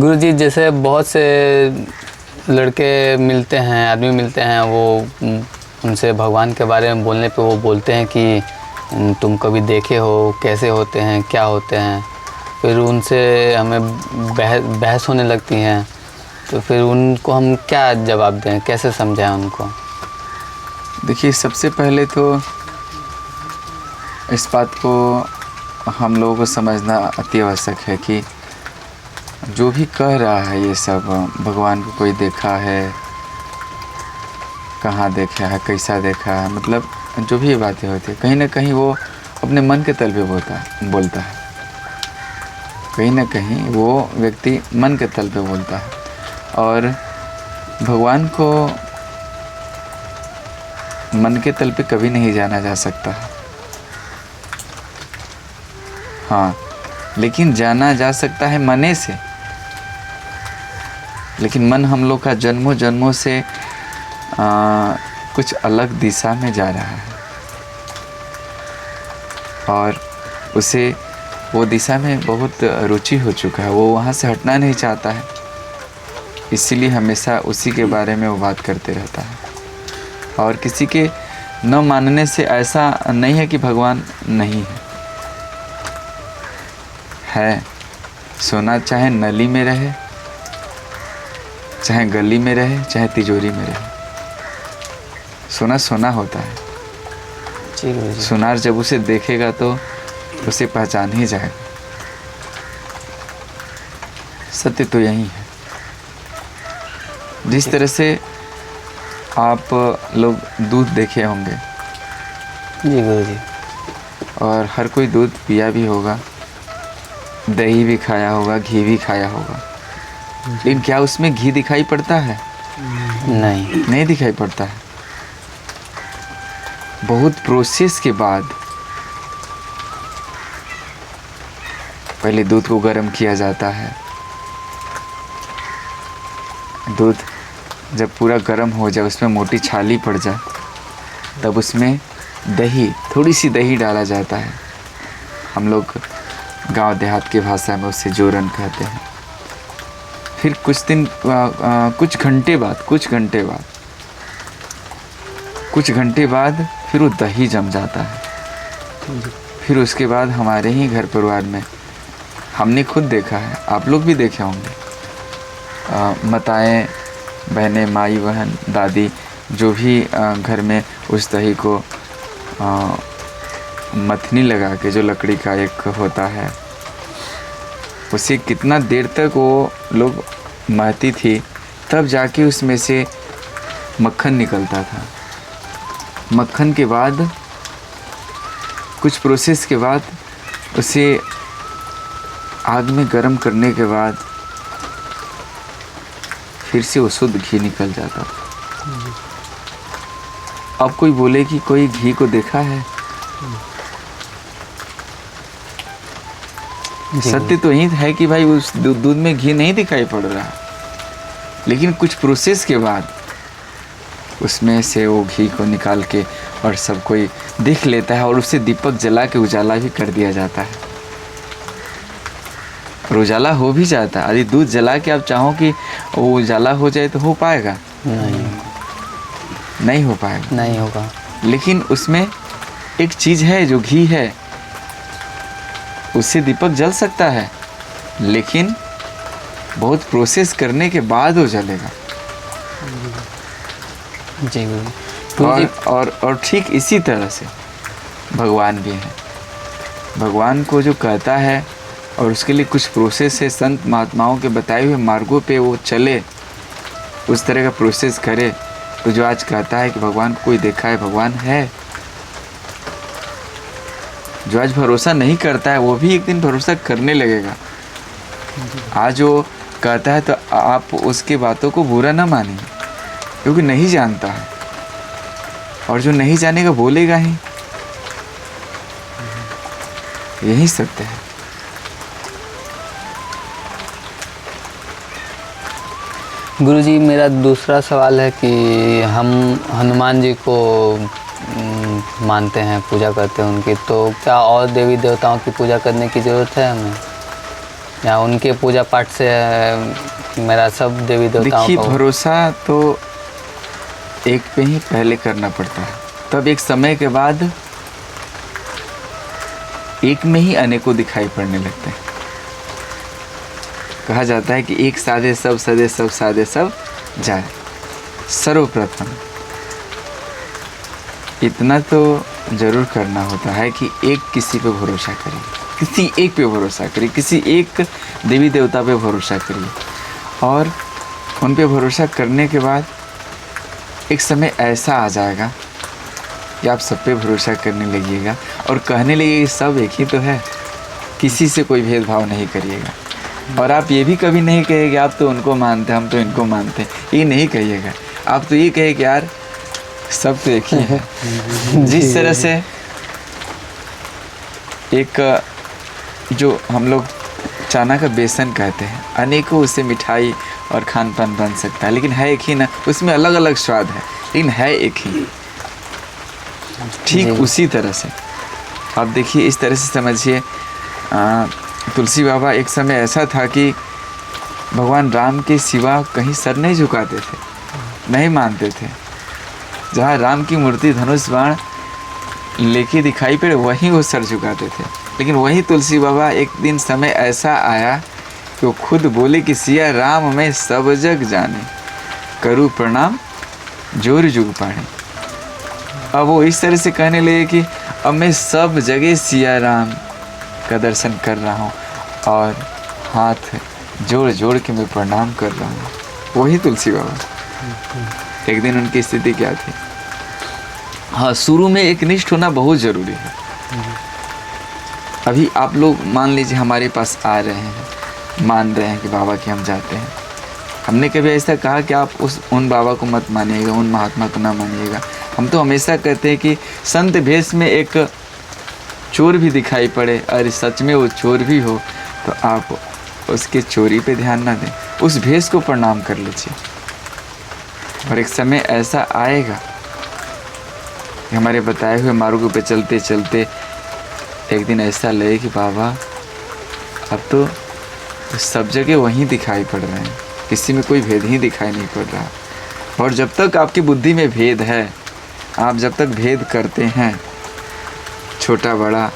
गुरुजी, जैसे बहुत से लड़के मिलते हैं, आदमी मिलते हैं, वो उनसे भगवान के बारे में बोलने पे वो बोलते हैं कि तुम कभी देखे हो, कैसे होते हैं, क्या होते हैं। फिर उनसे हमें बहस होने लगती हैं, तो फिर उनको हम क्या जवाब दें, कैसे समझाएं उनको? देखिए, सबसे पहले तो इस बात को हम लोगों को समझना अति आवश्यक है कि जो भी कह रहा है ये सब भगवान को कोई देखा है, कहाँ देखा है, कैसा देखा है, मतलब जो भी ये बातें होती है कहीं ना कहीं वो अपने मन के तल पे बोलता है। कहीं ना कहीं वो व्यक्ति मन के तल पे बोलता है और भगवान को मन के तल पे कभी नहीं जाना जा सकता है। हाँ, लेकिन जाना जा सकता है मने से। लेकिन मन हम लोग का जन्मों जन्मों से कुछ अलग दिशा में जा रहा है और उसे वो दिशा में बहुत रुचि हो चुका है। वो वहाँ से हटना नहीं चाहता है, इसीलिए हमेशा उसी के बारे में वो बात करते रहता है। और किसी के न मानने से ऐसा नहीं है कि भगवान नहीं है। सोना चाहे नली में रहे, चाहे गली में रहे, चाहे तिजोरी में रहे, सोना सोना होता है। सुनार जब उसे देखेगा तो उसे पहचान ही जाएगा। सत्य तो यही है। जिस तरह से आप लोग दूध देखे होंगे, जी गुरुजी, और हर कोई दूध पिया भी होगा, दही भी खाया होगा, घी भी खाया होगा, लेकिन क्या उसमें घी दिखाई पड़ता है? नहीं दिखाई पड़ता है। बहुत प्रोसेस के बाद पहले दूध को गर्म किया जाता है। दूध जब पूरा गर्म हो जाए, उसमें मोटी छाली पड़ जाए, तब उसमें दही, थोड़ी सी दही डाला जाता है। हम लोग गांव देहात की भाषा में उसे जोरन कहते हैं। फिर कुछ घंटे बाद फिर वो दही जम जाता है। फिर उसके बाद हमारे ही घर परिवार में हमने खुद देखा है, आप लोग भी देखे होंगे, माताएं, बहनें, माई बहन, दादी, जो भी घर में उस दही को मथनी लगा के, जो लकड़ी का एक होता है, उसे कितना देर तक वो लोग महती थी, तब जाके उसमें से मक्खन निकलता था। मक्खन के बाद कुछ प्रोसेस के बाद उसे आग में गर्म करने के बाद फिर से वो शुद्ध घी निकल जाता था। अब कोई बोले कि कोई घी को देखा है? सत्य तो यही है कि भाई उस दूध में घी नहीं दिखाई पड़ रहा, लेकिन कुछ प्रोसेस के बाद उसमें से वो घी को निकाल के और सब कोई देख लेता है और उसे दीपक जला के उजाला भी कर दिया जाता है। और उजाला हो भी जाता है। यदि दूध जला के आप चाहो कि वो उजाला हो जाए तो हो पाएगा? नहीं हो पाएगा, नहीं होगा। लेकिन उसमें एक चीज़ है जो घी है, उससे दीपक जल सकता है, लेकिन बहुत प्रोसेस करने के बाद वो जलेगा। जी और ठीक इसी तरह से भगवान भी है। भगवान को जो कहता है और उसके लिए कुछ प्रोसेस है, संत महात्माओं के बताए हुए मार्गों पे वो चले, उस तरह का प्रोसेस करे, तो जो आज कहता है कि भगवान को कोई देखा है, भगवान है, जो आज भरोसा नहीं करता है वो भी एक दिन भरोसा करने लगेगा। आज वो कहता है तो आप उसकी बातों को बुरा ना मानिए, क्योंकि नहीं जानता है, और जो नहीं जानेगा बोलेगा ही। यही सत्य है। गुरुजी, मेरा दूसरा सवाल है कि हम हनुमान जी को मानते हैं, पूजा करते हैं उनकी, तो क्या और देवी देवताओं की पूजा करने की ज़रूरत है हमें? या उनके पूजा पाठ से मेरा सब देवी देवताओं देखिए, का भरोसा तो एक पे ही पहले करना पड़ता है, तब एक समय के बाद एक में ही अनेकों दिखाई पड़ने लगते हैं। कहा जाता है कि एक साधे सब सदे, सब साधे सब जाए। सर्वप्रथम इतना तो जरूर करना होता है कि एक किसी पे भरोसा करिए, किसी एक पे भरोसा करिए, किसी एक देवी देवता पे भरोसा करिए, और उन पे भरोसा करने के बाद एक समय ऐसा आ जाएगा कि आप सब पे भरोसा करने लगिएगा और कहने लगिए सब एक ही तो है, किसी से कोई भेदभाव नहीं करिएगा। और आप ये भी कभी नहीं कहिएगा आप तो उनको मानते हम तो इनको मानते, ये नहीं कहिएगा। आप तो ये कहिए कि यार सब तो एक ही है। जिस तरह से एक जो हम लोग चना का बेसन कहते हैं, अनेकों उससे मिठाई और खान पान बन सकता है, लेकिन है एक ही ना, उसमें अलग अलग स्वाद है लेकिन है एक ही। ठीक उसी तरह से आप देखिए, इस तरह से समझिए, तुलसी बाबा एक समय ऐसा था कि भगवान राम के सिवा कहीं सर नहीं झुकाते थे, नहीं मानते थे। जहाँ राम की मूर्ति धनुष बाण लेके दिखाई पड़े वहीं वो सर झुकाते थे। लेकिन वही तुलसी बाबा एक दिन समय ऐसा आया कि वो खुद बोले कि सिया राम मैं सब जग जाने, करूँ प्रणाम जोर जुग पाने। अब वो इस तरह से कहने लगे कि अब मैं सब जगह सिया राम का दर्शन कर रहा हूँ और हाथ जोड़ जोड़ के मैं प्रणाम कर रहा हूँ। वही तुलसी बाबा। एक दिन उनकी स्थिति क्या थी? हाँ, शुरू में एक निष्ठ होना बहुत ज़रूरी है। अभी आप लोग मान लीजिए हमारे पास आ रहे हैं, मान रहे हैं कि बाबा के हम जाते हैं। हमने कभी ऐसा कहा कि आप उन बाबा को मत मानिएगा, उन महात्मा को ना मानिएगा। हम तो हमेशा कहते हैं कि संत भेष में एक चोर भी दिखाई पड़े और सच में वो चोर भी हो तो आप उसके चोरी पे ध्यान ना दें, उस भेष को प्रणाम कर लीजिए। और एक समय ऐसा आएगा कि हमारे बताए हुए मार्गों पे चलते चलते एक दिन ऐसा लगे कि बाबा अब तो सब जगह वहीं दिखाई पड़ रहे हैं, किसी में कोई भेद ही दिखाई नहीं पड़ रहा। और जब तक आपकी बुद्धि में भेद है, आप जब तक भेद करते हैं, छोटा बड़ा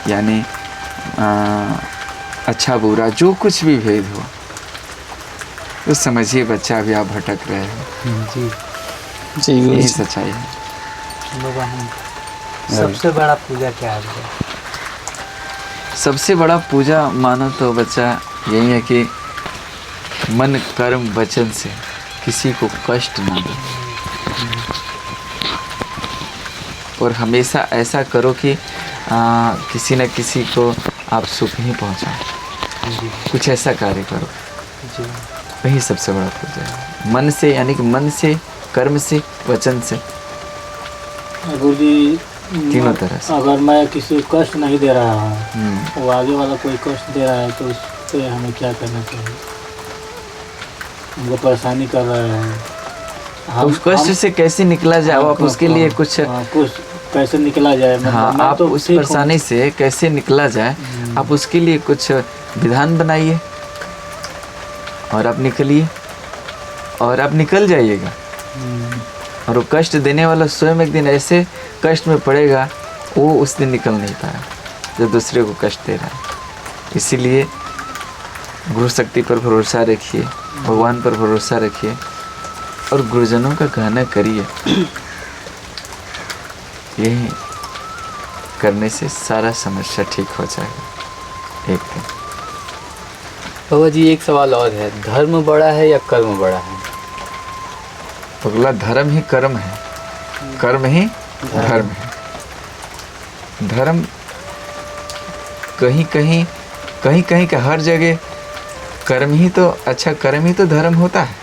यानी अच्छा बुरा जो कुछ भी भेद हो, तो समझिए बच्चा अभी आप भटक रहे हैं। जी जी, यही सच्चाई है। सबसे बड़ा पूजा क्या है? सबसे बड़ा पूजा मानो तो बच्चा यही है कि मन कर्म वचन से किसी को कष्ट ना दे, और हमेशा ऐसा करो कि किसी न किसी को आप सुख ही पहुंचाओ। कुछ ऐसा कार्य करो, वही सबसे बड़ा पूजा है। मन से, यानी कि मन से, कर्म से, वचन से, गुरु जी तीनों तरह से। अगर मैं किसी को कष्ट नहीं दे रहा हूँ, वो आगे वाला कोई कष्ट दे रहा है तो उस पर हमें क्या करना चाहिए? उनको परेशानी कर रहे हैं, तो उस कष्ट से कैसे निकला जाए, आप उसके लिए कुछ कैसे निकला जाए? हाँ, आप तो उस परेशानी से कैसे निकला जाए, आप उसके लिए कुछ विधान बनाइए और आप निकलिए, और आप निकल जाइएगा। और वो कष्ट देने वाला स्वयं एक दिन ऐसे कष्ट में पड़ेगा, वो उस दिन निकल नहीं पाया जो दूसरे को कष्ट दे रहा है। इसीलिए गुरु शक्ति पर भरोसा रखिए, भगवान पर भरोसा रखिए और गुरुजनों का कहना करिए। यही करने से सारा समस्या ठीक हो जाएगा एक दिन। बाबा जी एक सवाल और है, धर्म बड़ा है या कर्म बड़ा है? अगला धर्म ही कर्म है, कर्म ही धर्म है। धर्म कहीं कहीं का हर जगह कर्म ही तो अच्छा, कर्म ही तो धर्म होता है,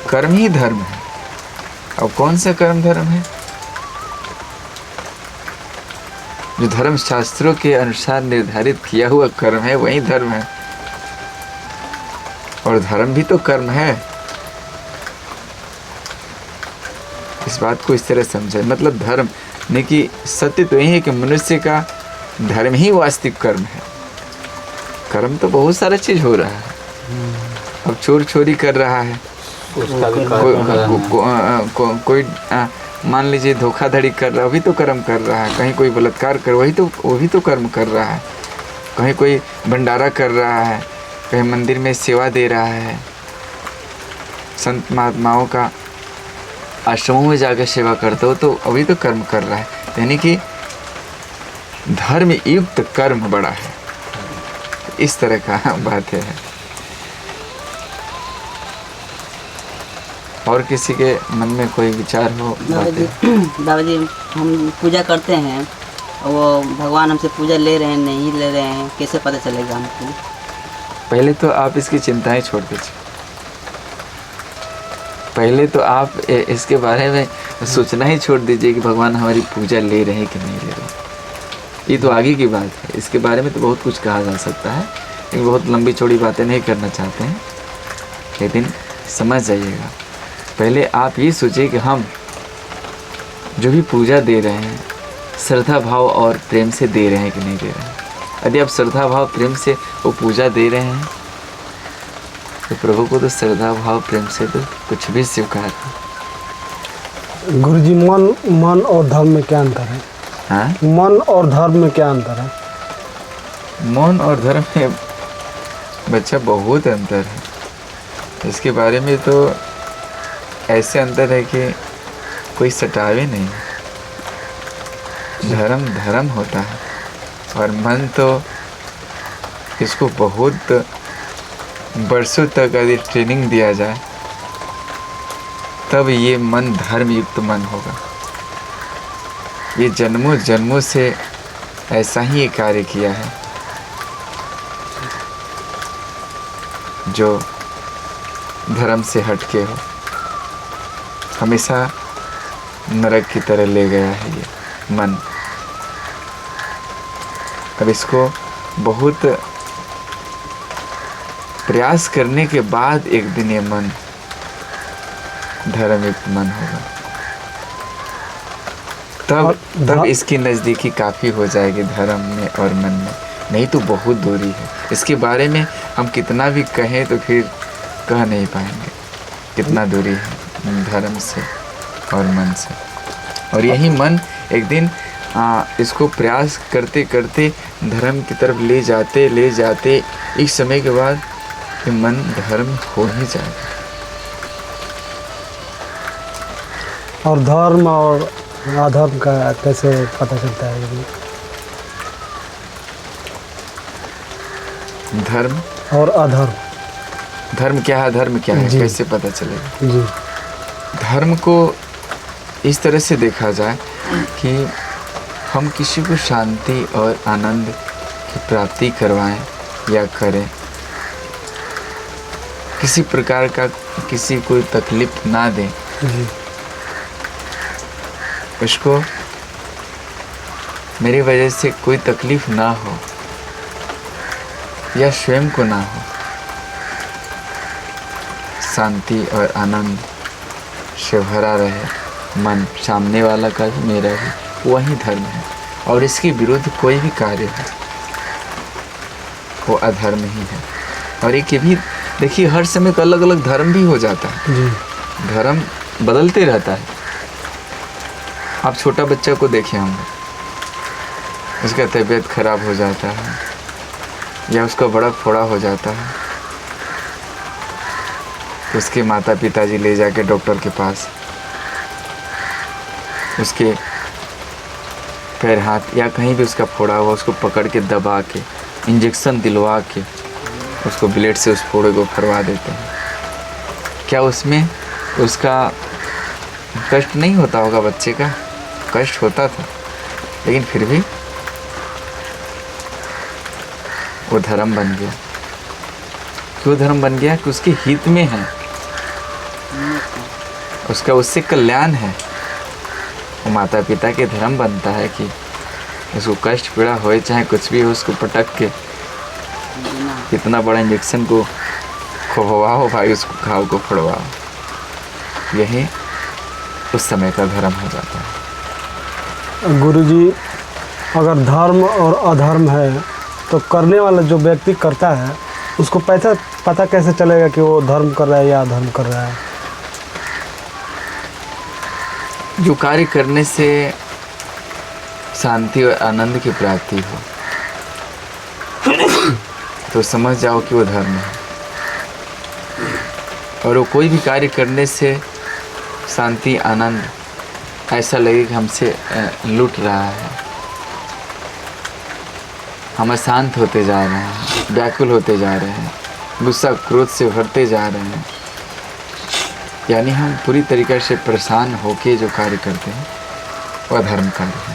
कर्म ही धर्म है। अब कौन सा कर्म धर्म है? जो धर्म शास्त्रों के अनुसार निर्धारित किया हुआ कर्म है वही धर्म है, और धर्म भी तो कर्म है। इस बात को इस तरह समझे, मतलब धर्म नहीं कि सत्य तो यही है कि मनुष्य का धर्म ही वास्तविक कर्म है। कर्म तो बहुत सारा चीज हो रहा है। अब चोर चोरी कर रहा है, उसका भी कोई मान लीजिए धोखाधड़ी कर रहा है, वही तो कर्म कर रहा है। कहीं कोई बलात्कार कर, वही तो कर्म कर रहा है। कहीं कोई भंडारा कर रहा है, कहीं मंदिर में सेवा दे रहा है, संत महात्माओं का आश्रमों में जाकर सेवा करते हो, तो अभी तो कर्म कर रहा है। यानी कि धर्म युक्त कर्म बड़ा है, इस तरह का बात है। और किसी के मन में कोई विचार हो? बाबा जी हम पूजा करते हैं, वो भगवान हमसे पूजा ले रहे हैं नहीं ले रहे हैं, कैसे पता चलेगा हमको? पहले तो आप इसकी चिंताएं छोड़ दीजिए। पहले तो आप इसके बारे में सोचना ही छोड़ दीजिए कि भगवान हमारी पूजा ले रहे हैं कि नहीं ले रहे। ये तो आगे की बात है, इसके बारे में तो बहुत कुछ कहा जा सकता है, लेकिन बहुत लंबी चौड़ी बातें नहीं करना चाहते हैं, लेकिन समझ जाइएगा। पहले आप ये सोचिए कि हम जो भी पूजा दे रहे हैं श्रद्धा भाव और प्रेम से दे रहे हैं कि नहीं दे रहे हैं। यदि आप श्रद्धा भाव प्रेम से वो पूजा दे रहे हैं तो प्रभु को तो श्रद्धा भाव प्रेम से तो कुछ भी स्वीकार है। गुरुजी मन और धर्म में क्या अंतर है? हाँ, मन और धर्म में क्या अंतर है? मौन और धर्म में बच्चा बहुत अंतर है। इसके बारे में तो ऐसे अंतर है कि कोई सटावे नहीं। धर्म धर्म होता है और मन तो इसको बहुत बरसों तक यदि ट्रेनिंग दिया जाए तब ये मन धर्म युक्त मन होगा। ये जन्मों जन्मों से ऐसा ही एक कार्य किया है जो धर्म से हटके हो, हमेशा नरक की तरह ले गया है ये मन। अब इसको बहुत प्रयास करने के बाद एक दिन ये मन धर्मयुक्त मन होगा, तब इसकी नज़दीकी काफ़ी हो जाएगी धर्म में और मन में। नहीं तो बहुत दूरी है। इसके बारे में हम कितना भी कहें तो फिर कह नहीं पाएंगे कितना दूरी है धर्म से और मन से। और यही मन एक दिन इसको प्रयास करते करते धर्म की तरफ ले जाते एक समय के बाद ये मन धर्म हो ही जाएगा। और धर्म और अधर्म का कैसे पता चलता है? धर्म और अधर्म, धर्म क्या है, धर्म क्या है, जी। कैसे पता चलेगा? जी धर्म को इस तरह से देखा जाए कि हम किसी को शांति और आनंद की प्राप्ति करवाएं या करें, किसी प्रकार का किसी को तकलीफ ना दें, जी उसको मेरी वजह से कोई तकलीफ ना हो या स्वयं को ना हो, शांति और आनंद से भरा रहे मन, सामने वाला का भी मेरा भी, वही धर्म है। और इसके विरुद्ध कोई भी कार्य है वो अधर्म ही है। और एक ये भी देखिए, हर समय का अलग अलग धर्म भी हो जाता है, जी धर्म बदलते रहता है। आप छोटा बच्चा को देखें होंगे, उसका तबीयत खराब हो जाता है या उसका बड़ा फोड़ा हो जाता है, उसके माता पिताजी ले जाके डॉक्टर के पास उसके पैर हाथ या कहीं भी उसका फोड़ा हुआ उसको पकड़ के दबा के इंजेक्शन दिलवा के उसको ब्लेड से उस फोड़े को फरवा देते हैं। क्या उसमें उसका कष्ट नहीं होता होगा? बच्चे का कष्ट होता था, लेकिन फिर भी वो धर्म बन गया। क्यों धर्म बन गया? कि उसके हित में है, उसका उससे कल्याण है। वो माता पिता के धर्म बनता है कि उसको कष्ट पीड़ा होए चाहे कुछ भी हो, उसको पटक के कितना बड़ा इंजेक्शन को खुबवाओ भाई, उसको घाव को फड़वाओ। यही उस समय का धर्म हो जाता है। गुरुजी, अगर धर्म और अधर्म है तो करने वाला जो व्यक्ति करता है उसको पता कैसे चलेगा कि वो धर्म कर रहा है या अधर्म कर रहा है? जो कार्य करने से शांति और आनंद की प्राप्ति हो तो समझ जाओ कि वो धर्म है। और वो कोई भी कार्य करने से शांति आनंद ऐसा लगे कि हमसे लूट रहा है, हम अशांत होते जा रहे हैं, व्याकुल होते जा रहे हैं, गुस्सा क्रोध से भरते जा रहे हैं, यानी हम पूरी तरीके से परेशान होके जो कार्य करते हैं वह धर्म कार्य है।